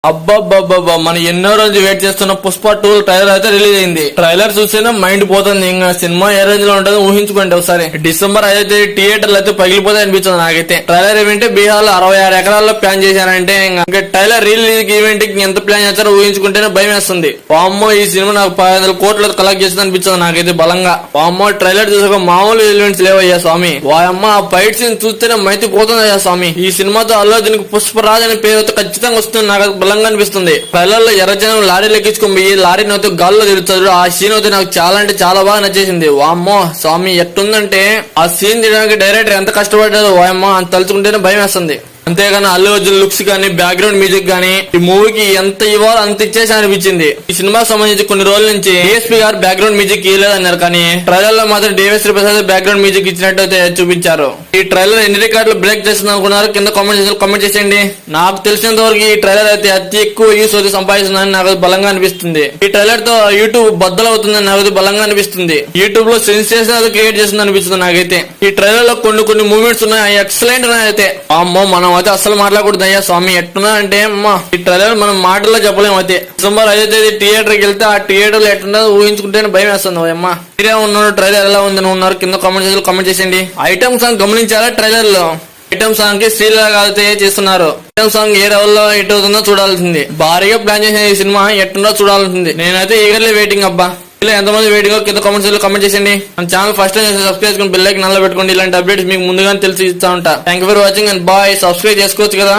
అబ్బాబ్బాబ్బా మనం ఎన్నో రోజులు వెయిట్ చేస్తున్న పుష్ప 2 ట్రైలర్ అయితే రిలీజ్ అయింది. ట్రైలర్ చూస్తేనే మైండ్ పోతుంది. ఇంకా సినిమా ఏ రేంజ్ లో ఉంటుందో ఊహించుకోండి ఒకసారి. డిసెంబర్ అయితే థియేటర్లు అయితే పగిలిపోతాయి అనిపించింది నాకైతే. ట్రైలర్ ఈవెంట్ బీహార్ లో 66 ఎకరాల్లో ప్లాన్ చేశారంటే ఇంకా ట్రైలర్ రిలీజ్ ఈవెంట్ కి ఎంత ప్లాన్ చేస్తారో ఊహించుకుంటేనే భయం వేస్తుంది. వామ్మో ఈ సినిమా నాకు 500 కోట్లు కలెక్ట్ చేస్తుంది అనిపించింది నాకైతే బలంగా. వామ్మో ట్రైలర్ చూసాక మామూలు ఎలిమెంట్స్ లేవయ్యా స్వామి. వాయమ్మ ఆ ఫైట్ సీన్ చూస్తేనే మైతి పోతుందయ్యా స్వామి. ఈ సినిమాతో అల్లు అర్జున్ పుష్పరాజ్ అనే పేరుతో ఖచ్చితంగా వస్తుంది నాకు బలంగా అనిపిస్తుంది. ట్రైలర్ లో ఎర్రజనం లారీలు ఎక్కించుకొని లారీని అయితే గాల్లో తిరుగుతాడు. ఆ సీన్ అయితే నాకు చాలా అంటే చాలా బాగా నచ్చేసింది. వామ్మో స్వామి ఎట్టుందంటే ఆ సీన్ తీయడానికి డైరెక్టర్ ఎంత కష్టపడ్డారో వాయమ్మో అంత తలుచుకుంటేనే భయం వేస్తుంది. అంతేగాని అల్లు అర్జున్ లుక్స్ గానీ బ్యాక్గ్రౌండ్ మ్యూజిక్ గానీ ఈ మూవీకి ఎంత ఇవ్వాలో అంత ఇచ్చేసి అనిపించింది. ఈ సినిమాకి సంబంధించి కొన్ని రోజుల నుంచి డిఎస్పీ గారు బ్యాక్గ్రౌండ్ మ్యూజిక్ ఇవ్వలేదన్నారు, కానీ ట్రైలర్ లో మాత్రం డిఎస్పీ ప్రసాద్ బ్యాక్గ్రౌండ్ మ్యూజిక్ ఇచ్చినట్టు అయితే చూపించారు. ఈ ట్రైలర్ ఎన్ని రికార్డులు బ్రేక్ చేస్తుంది అనుకున్నారు కింద కామెంట్ చేసేయండి. నాకు తెలిసినంత వరకు ఈ ట్రైలర్ అయితే అతి ఎక్కువ వ్యూస్ అయితే సంపాదిస్తుందని నాకు బలంగా అనిపిస్తుంది. ఈ ట్రైలర్ తో యూట్యూబ్ బద్దలవుతుందని నాకు బలంగా అనిపిస్తుంది. యూట్యూబ్ లో సెన్సేషన్ క్రియేట్ చేస్తుంది అనిపిస్తుంది నాకైతే. ఈ ట్రైలర్ లో కొన్ని మూమెంట్స్ ఉన్నాయి, ఎక్సలెంట్ అయితే. అమ్మో మనం అయితే అసలు మాట్లాడకూడదు అయ్యా స్వామి. ఎట్టున్నా అంటే అమ్మా ఈ ట్రైలర్ మనం మాటల్లో చెప్పలేము. అయితే డిసెంబర్ 5 తేదీ థియేటర్ కి వెళ్తే ఆ థియేటర్ లో ఎట్టుందో ఊహించుకుంటేనే భయం వేస్తుంది అమ్మా. మీరే ఉన్నారు ట్రైలర్ ఎలా ఉందని ఉన్నారు కింద కామెంట్ చేసేయండి. ఐటమ్ సాంగ్ గమనించారా? ట్రైలర్ లో ఐటమ్ సాంగ్ కి శ్రీలాగా అయితే చేస్తున్నారు. ఐటమ్ సాంగ్ ఏ లెవెల్ లో ఎట్ అవుతుందో చూడాల్సింది. భారీగా ప్లాన్ చేసిన ఈ సినిమా ఎట్టుందో చూడాల్సింది. నేనైతే ఈగర్లీ వెయిటింగ్ అబ్బా. ఇలా ఎంతమంది వెయిటింగ్ కింద కామెంట్ చేయండి. మన ఛానల్ ఫస్ట్ టైం సబ్స్క్రైబ్ చేసుకుని బెల్ ఐకాన్ నల్ల పెట్టుకోండి. ఇలాంటి అప్డేట్స్ మీకు ముందుగానే తెలిసి ఇస్తా ఉంటా. Thank you for watching and bye. Subscribe చేసుకోవచ్చు కదా.